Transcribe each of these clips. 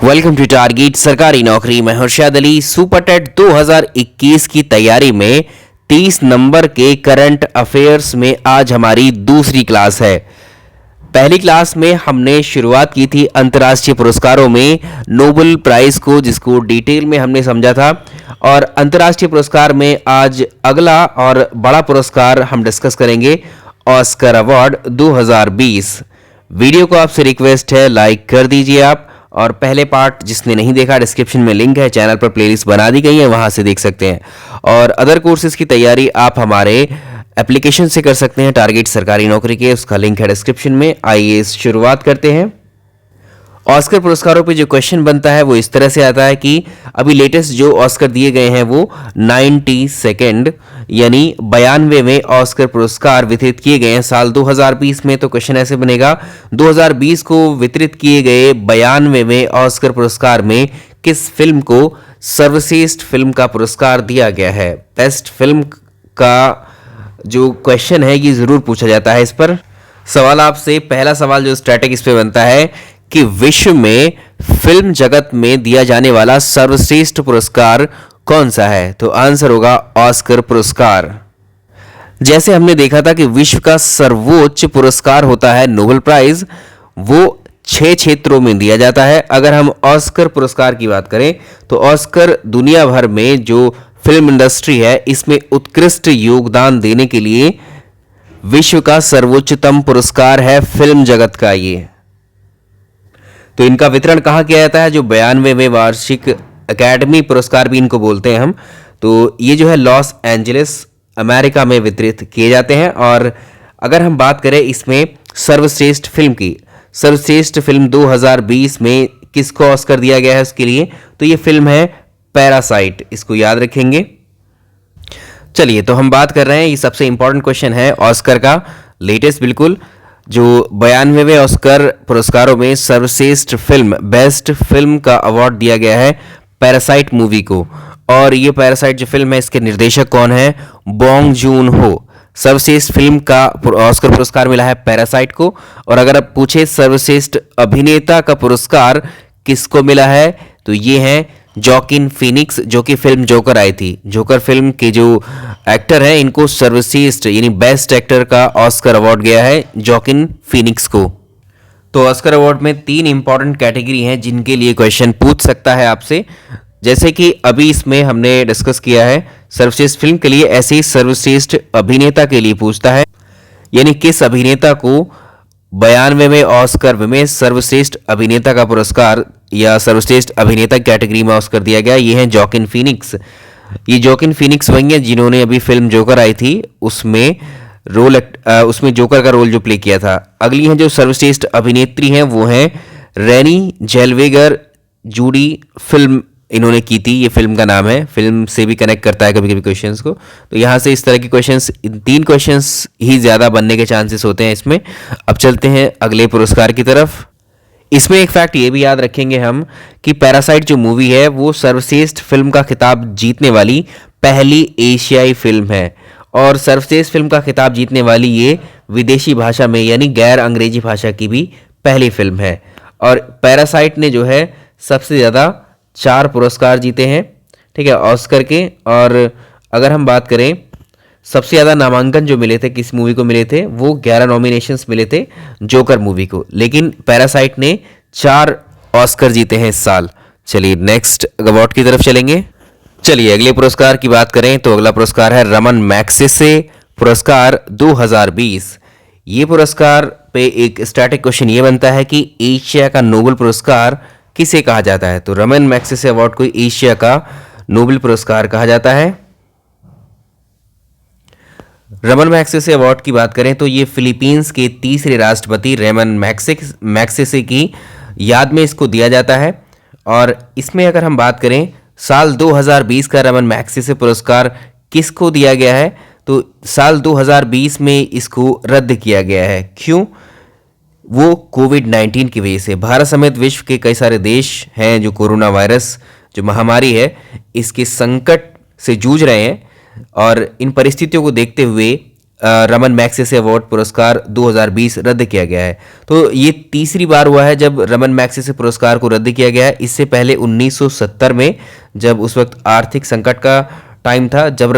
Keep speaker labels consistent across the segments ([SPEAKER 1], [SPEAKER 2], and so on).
[SPEAKER 1] Welcome to target सरकारी नौकरी। मैं हर्षद अली। सुपर टेट 2021 की तैयारी में 30 नंबर के करंट अफेयर्स में आज हमारी दूसरी क्लास है। पहली क्लास में हमने शुरुआत की थी अंतर्राष्ट्रीय पुरस्कारों में नोबेल प्राइज को, जिसको डिटेल में हमने समझा था। और अंतर्राष्ट्रीय पुरस्कार में आज अगला और बड़ा पुरस्कार हम डिस्कस करेंगे, ऑस्कर अवार्ड 2020। वीडियो को आपसे रिक्वेस्ट है लाइक कर दीजिए आप, और पहले पार्ट जिसने नहीं देखा डिस्क्रिप्शन में लिंक है, चैनल पर प्लेलिस्ट बना दी गई है, वहां से देख सकते हैं। और अदर कोर्सेज की तैयारी आप हमारे एप्लीकेशन से कर सकते हैं, टारगेट सरकारी नौकरी के, उसका लिंक है डिस्क्रिप्शन में। आइए शुरुआत करते हैं। ऑस्कर पुरस्कारों पे जो क्वेश्चन बनता है वो इस तरह से आता है कि अभी लेटेस्ट जो ऑस्कर दिए गए हैं वो 92 यानी 92वें ऑस्कर पुरस्कार वितरित किए गए हैं साल 2020 में। तो क्वेश्चन ऐसे बनेगा, 2020 को वितरित किए गए 92वें ऑस्कर पुरस्कार में किस फिल्म को सर्वश्रेष्ठ फिल्म का पुरस्कार दिया गया है। बेस्ट फिल्म का जो क्वेश्चन है ये जरूर पूछा जाता है। इस पर सवाल आपसे, पहला सवाल जो स्ट्रैटेजी इस पे बनता है कि विश्व में फिल्म जगत में दिया जाने वाला सर्वश्रेष्ठ पुरस्कार कौन सा है। तो आंसर होगा ऑस्कर पुरस्कार। जैसे हमने देखा था कि विश्व का सर्वोच्च पुरस्कार होता है नोबेल प्राइज, वो 6 क्षेत्रों में दिया जाता है। अगर हम ऑस्कर पुरस्कार की बात करें तो ऑस्कर दुनिया भर में जो फिल्म इंडस्ट्री है इसमें उत्कृष्ट योगदान देने के लिए विश्व का सर्वोच्चतम पुरस्कार है फिल्म जगत का ये। तो इनका वितरण कहाँ किया जाता है, जो 92वें वार्षिक एकेडमी पुरस्कार भी इनको बोलते हैं हम, तो ये जो है लॉस एंजलिस अमेरिका में वितरित किए जाते हैं। और अगर हम बात करें इसमें सर्वश्रेष्ठ फिल्म की, सर्वश्रेष्ठ फिल्म 2020 में किसको ऑस्कर दिया गया है उसके लिए, तो ये फिल्म है पैरासाइट, इसको याद रखेंगे। चलिए, तो हम बात कर रहे हैं, ये सबसे इंपॉर्टेंट क्वेश्चन है ऑस्कर का, लेटेस्ट बिल्कुल, जो 92वें ऑस्कर पुरस्कारों में सर्वश्रेष्ठ फिल्म, बेस्ट फिल्म का अवार्ड दिया गया है पैरासाइट मूवी को। और ये पैरासाइट जो फिल्म है इसके निर्देशक कौन है, बॉन्ग जून हो। सर्वश्रेष्ठ फिल्म का ऑस्कर पुरस्कार मिला है पैरासाइट को। और अगर आप पूछे सर्वश्रेष्ठ अभिनेता का पुरस्कार किसको मिला है, तो ये है जॉकिन फीनिक्स, जो कि फिल्म जोकर आई थी। जोकर फिल्म के जो एक्टर हैं इनको सर्वश्रेष्ठ यानी बेस्ट एक्टर का ऑस्कर अवार्ड गया है जॉकिन फीनिक्स को। तो ऑस्कर अवार्ड में 3 इंपॉर्टेंट कैटेगरी हैं जिनके लिए क्वेश्चन पूछ सकता है आपसे। जैसे कि अभी इसमें हमने डिस्कस किया है सर्वश्रेष्ठ फिल्म के लिए, ऐसे ही सर्वश्रेष्ठ अभिनेता के लिए पूछता है, यानी किस अभिनेता को 92वें ऑस्कर में सर्वश्रेष्ठ अभिनेता का पुरस्कार या सर्वश्रेष्ठ अभिनेता कैटेगरी में ऑस्कर दिया गया। ये हैं जॉकिन फीनिक्स। ये जॉकिन फीनिक्स वही हैं जिन्होंने अभी फिल्म जोकर आई थी उसमें उसमें जोकर का रोल जो प्ले किया था। अगली हैं जो सर्वश्रेष्ठ अभिनेत्री हैं वो हैं रेनी जेल्वेगर जूडी, फिल्म इन्होंने की थी, ये फिल्म का नाम है, फिल्म से भी कनेक्ट करता है कभी कभी क्वेश्चंस को। तो यहाँ से इस तरह के क्वेश्चंस, 3 क्वेश्चंस ही ज़्यादा बनने के चांसेस होते हैं इसमें। अब चलते हैं अगले पुरस्कार की तरफ। इसमें एक फैक्ट ये भी याद रखेंगे हम कि पैरासाइट जो मूवी है वो सर्वश्रेष्ठ फिल्म का खिताब जीतने वाली पहली एशियाई फिल्म है। और सर्वश्रेष्ठ फिल्म का खिताब जीतने वाली ये विदेशी भाषा में यानी गैर अंग्रेजी भाषा की भी पहली फिल्म है। और पैरासाइट ने जो है सबसे ज़्यादा 4 पुरस्कार जीते हैं, ठीक है, ऑस्कर के। और अगर हम बात करें सबसे ज़्यादा नामांकन जो मिले थे किस मूवी को मिले थे, वो 11 नॉमिनेशंस मिले थे जोकर मूवी को, लेकिन पैरासाइट ने 4 ऑस्कर जीते हैं इस साल। चलिए नेक्स्ट अवार्ड की तरफ चलेंगे। चलिए अगले पुरस्कार की बात करें तो अगला पुरस्कार है रमन मैग्सेसे पुरस्कार 2020। ये पुरस्कार पे एक स्टैटिक क्वेश्चन ये बनता है कि एशिया का नोबेल पुरस्कार किसे कहा जाता है। तो रमन मैग्सेसे अवार्ड को एशिया का नोबेल पुरस्कार कहा जाता है। रमन मैग्सेसे अवार्ड की बात करें तो ये फिलीपींस के तीसरे राष्ट्रपति रमन मैग्सेसे की याद में इसको दिया जाता है। और इसमें अगर हम बात करें साल 2020 का रमन मैग्सेसे पुरस्कार किसको दिया गया है, तो साल 2020 में इसको रद्द किया गया है। क्यों? वो कोविड-19 की वजह से। भारत समेत विश्व के कई सारे देश हैं जो कोरोना वायरस जो महामारी है इसके संकट से जूझ रहे हैं, और इन परिस्थितियों को देखते हुए रमन मैग्सेसे अवार्ड पुरस्कार 2020 रद्द किया गया है। तो ये तीसरी बार हुआ है जब रमन मैग्सेसे पुरस्कार को रद्द किया गया है। इससे पहले 1970 में, जब उस वक्त आर्थिक संकट का टाइम था, जब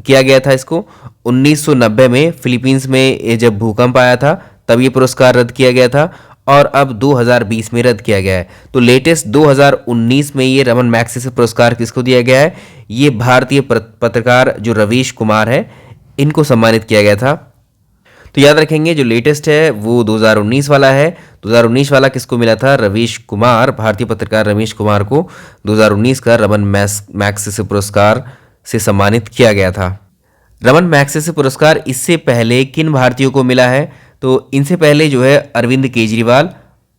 [SPEAKER 1] किया गया था इसको। 1990 में फिलीपींस में जब भूकंप आया था तब ये पुरस्कार रद्द किया गया था, और अब 2020 में रद्द किया गया है। तो लेटेस्ट 2019 में ये रमन मैग्सेसे पुरस्कार किसको दिया गया है? ये भारतीय पत्रकार जो रवीश कुमार है, इनको सम्मानित किया गया था। तो याद रखेंगे जो लेटेस्ट है वो 2019 वाला है। 2019 वाला किसको मिला था? रवीश कुमार, भारतीय पत्रकार रवीश कुमार को 2019 का रमन मैग्सेसे पुरस्कार से सम्मानित किया गया था। रमन मैग्सेसे पुरस्कार इससे पहले किन भारतीयों को मिला है? तो इनसे पहले जो है अरविंद केजरीवाल,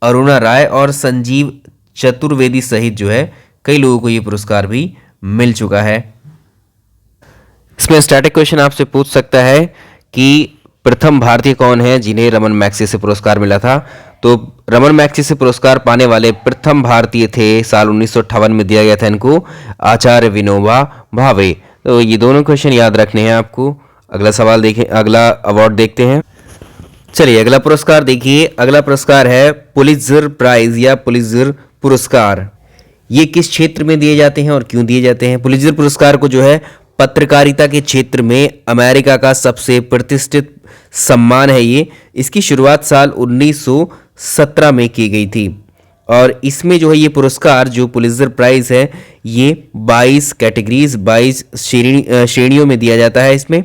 [SPEAKER 1] अरुणा राय और संजीव चतुर्वेदी सहित जो है कई लोगों को ये पुरस्कार भी मिल चुका है। इसमें स्टैटिक क्वेश्चन आपसे पूछ सकता है कि प्रथम भारतीय कौन है जिन्हें रमन मैग्सेसे पुरस्कार मिला था? तो रमन मैग्सेसे पुरस्कार पाने वाले प्रथम भारतीय थे, साल 1958 में दिया गया था इनको, आचार्य विनोबा भावे। तो ये दोनों क्वेश्चन याद रखने हैं आपको। अगला सवाल देखें, अगला अवार्ड देखते हैं। चलिए अगला पुरस्कार देखिए। अगला पुरस्कार है पुलित्जर प्राइज या पुलित्जर पुरस्कार। ये किस क्षेत्र में दिए जाते हैं और क्यों दिए जाते हैं? पुलित्जर पुरस्कार को जो है पत्रकारिता के क्षेत्र में अमेरिका का सबसे प्रतिष्ठित सम्मान है ये। इसकी शुरुआत साल 1917 में की गई थी, और इसमें जो है ये पुरस्कार जो पुलित्जर प्राइज है ये 22 कैटेगरीज 22 श्रेणियों में दिया जाता है। इसमें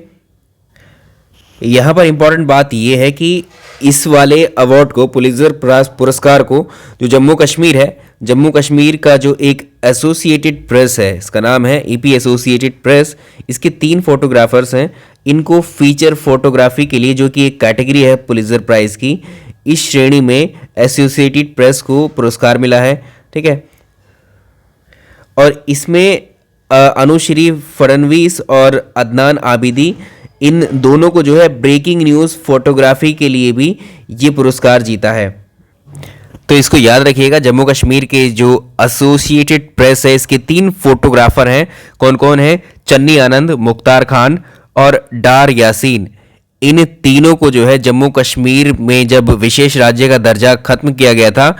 [SPEAKER 1] यहाँ पर इंपॉर्टेंट बात ये है कि इस वाले अवार्ड को, पुलित्जर पुरस्कार को, जो जम्मू कश्मीर है, जम्मू कश्मीर का जो एक एसोसिएटेड प्रेस है, इसका नाम है ईपी एसोसिएटेड प्रेस, इसके 3 फोटोग्राफर्स हैं। इनको फीचर फोटोग्राफी के लिए, जो कि एक कैटेगरी है पुलित्जर प्राइज की, इस श्रेणी में एसोसिएटेड प्रेस को पुरस्कार मिला है। ठीक है, और इसमें अनुश्री फडणवीस और अदनान आबिदी, इन दोनों को जो है ब्रेकिंग न्यूज़ फोटोग्राफी के लिए भी ये पुरस्कार जीता है। तो इसको याद रखिएगा, जम्मू कश्मीर के जो एसोसिएटेड प्रेस है इसके 3 फोटोग्राफर हैं। कौन कौन है? चन्नी आनंद, मुख्तार खान और डार यासीन। इन तीनों को जो है जम्मू कश्मीर में जब विशेष राज्य का दर्जा खत्म किया गया था,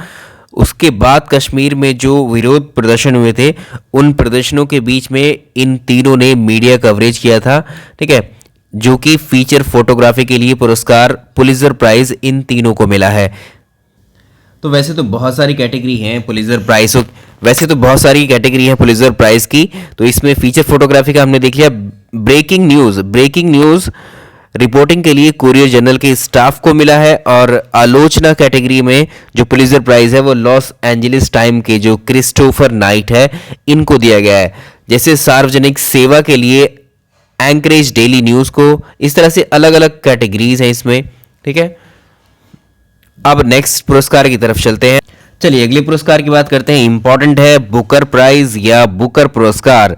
[SPEAKER 1] उसके बाद कश्मीर में जो विरोध प्रदर्शन हुए थे, उन प्रदर्शनों के बीच में इन तीनों ने मीडिया कवरेज किया था। ठीक है, जो कि फीचर फोटोग्राफी के लिए पुरस्कार पुलित्जर प्राइज इन तीनों को मिला है। तो वैसे तो बहुत सारी कैटेगरी हैं पुलित्जर प्राइज, पुलित्जर प्राइज की। तो इसमें फीचर फोटोग्राफी का हमने देख लिया। ब्रेकिंग न्यूज़ रिपोर्टिंग के लिए कुरियर जर्नल के स्टाफ को मिला है, और आलोचना कैटेगरी में जो पुलित्जर प्राइज है वो लॉस एंजलिस टाइम के जो क्रिस्टोफर नाइट है, इनको दिया गया है। जैसे सार्वजनिक सेवा के लिए एंकरेज डेली न्यूज़ को, इस तरह से अलग अलग कैटेगरीज हैं इसमें। ठीक है, अब नेक्स्ट पुरस्कार की तरफ चलते हैं। चलिए अगले पुरस्कार की बात करते हैं। इंपॉर्टेंट है बुकर प्राइज या बुकर पुरस्कार।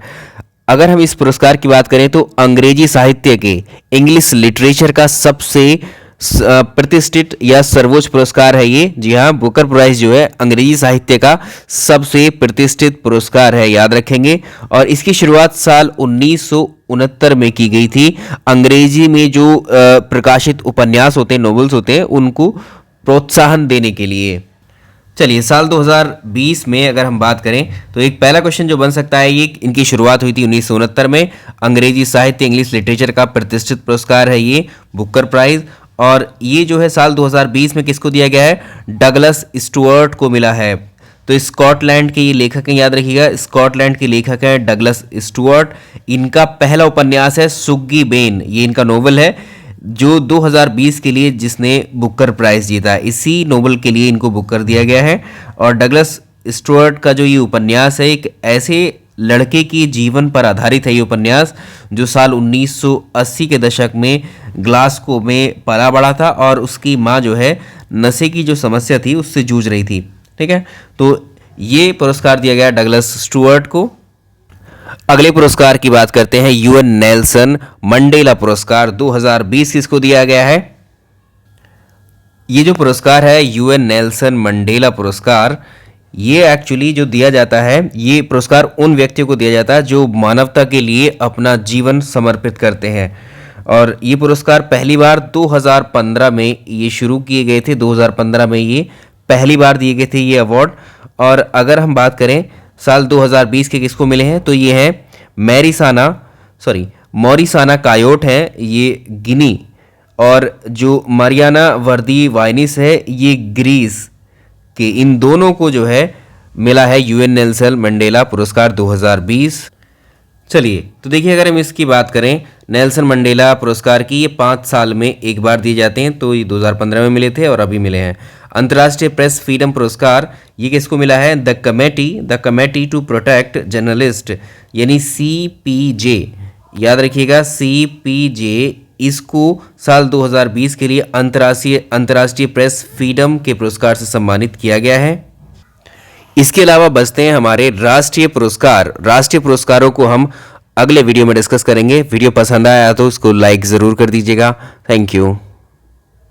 [SPEAKER 1] अगर हम इस पुरस्कार की बात करें तो अंग्रेजी साहित्य के, इंग्लिश लिटरेचर का सबसे प्रतिष्ठित या सर्वोच्च पुरस्कार है ये। जी हाँ, बुकर प्राइज जो है अंग्रेजी साहित्य का सबसे प्रतिष्ठित पुरस्कार है, याद रखेंगे। और इसकी शुरुआत साल 1969 में की गई थी। अंग्रेजी में जो प्रकाशित उपन्यास होते हैं, नॉवेल्स होते हैं, उनको प्रोत्साहन देने के लिए। चलिए साल 2020 में अगर हम बात करें तो एक पहला क्वेश्चन जो बन सकता है, ये इनकी शुरुआत हुई थी 1969 में। अंग्रेजी साहित्य, इंग्लिश लिटरेचर का प्रतिष्ठित पुरस्कार है ये बुकर प्राइज, और ये जो है साल 2020 में किसको दिया गया है? डगलस स्टुअर्ट को मिला है। तो स्कॉटलैंड के ये लेखक हैं, याद रखिएगा, स्कॉटलैंड के लेखक हैं डगलस स्टुअर्ट। इनका पहला उपन्यास है सुग्गी बेन, ये इनका नोवेल है जो 2020 के लिए जिसने बुकर प्राइज जीता। इसी नोवेल के लिए इनको बुकर दिया गया है। और डगलस स्टुअर्ट का जो ये उपन्यास है, एक ऐसे लड़के की जीवन पर आधारित है ये उपन्यास, जो साल 1980 के दशक में ग्लासगो में पला बड़ा था, और उसकी माँ जो है नशे की जो समस्या थी उससे जूझ रही थी। ठीक है, तो ये पुरस्कार दिया गया डगलस स्टुअर्ट को। अगले पुरस्कार की बात करते हैं। यूएन नेल्सन मंडेला पुरस्कार 2020 किसको दिया गया है? ये जो पुरस्कार है यूएन नेल्सन मंडेला पुरस्कार, ये एक्चुअली जो दिया जाता है, ये पुरस्कार उन व्यक्तियों को दिया जाता है जो मानवता के लिए अपना जीवन समर्पित करते हैं। और ये पुरस्कार पहली बार 2015 में ये शुरू किए गए थे। 2015 में ये पहली बार दिए गए थे ये अवार्ड। और अगर हम बात करें साल 2020 के किसको मिले हैं, तो ये हैं मॉरिसाना कायोट है ये गिनी, और जो मारियाना वर्दी वाइनिस है ये ग्रीस के, इन दोनों को जो है मिला है यूएन नेल्सन मंडेला पुरस्कार 2020। चलिए तो देखिए, अगर हम इसकी बात करें नेल्सन मंडेला पुरस्कार की, ये 5 साल में एक बार दिए जाते हैं। तो ये 2015 में मिले थे और अभी मिले हैं। अंतर्राष्ट्रीय प्रेस फ्रीडम पुरस्कार ये किसको मिला है, the committee to protect journalist यानी CPJ, याद रखिएगा CPJ, इसको साल 2020 के लिए अंतर्राष्ट्रीय प्रेस फ्रीडम के पुरस्कार से सम्मानित किया गया है। इसके अलावा बचते हैं हमारे राष्ट्रीय पुरस्कार। राष्ट्रीय पुरस्कारों को हम अगले वीडियो में डिस्कस करेंगे। वीडियो पसंद आया तो इसको लाइक ज़रूर कर दीजिएगा। Thank you.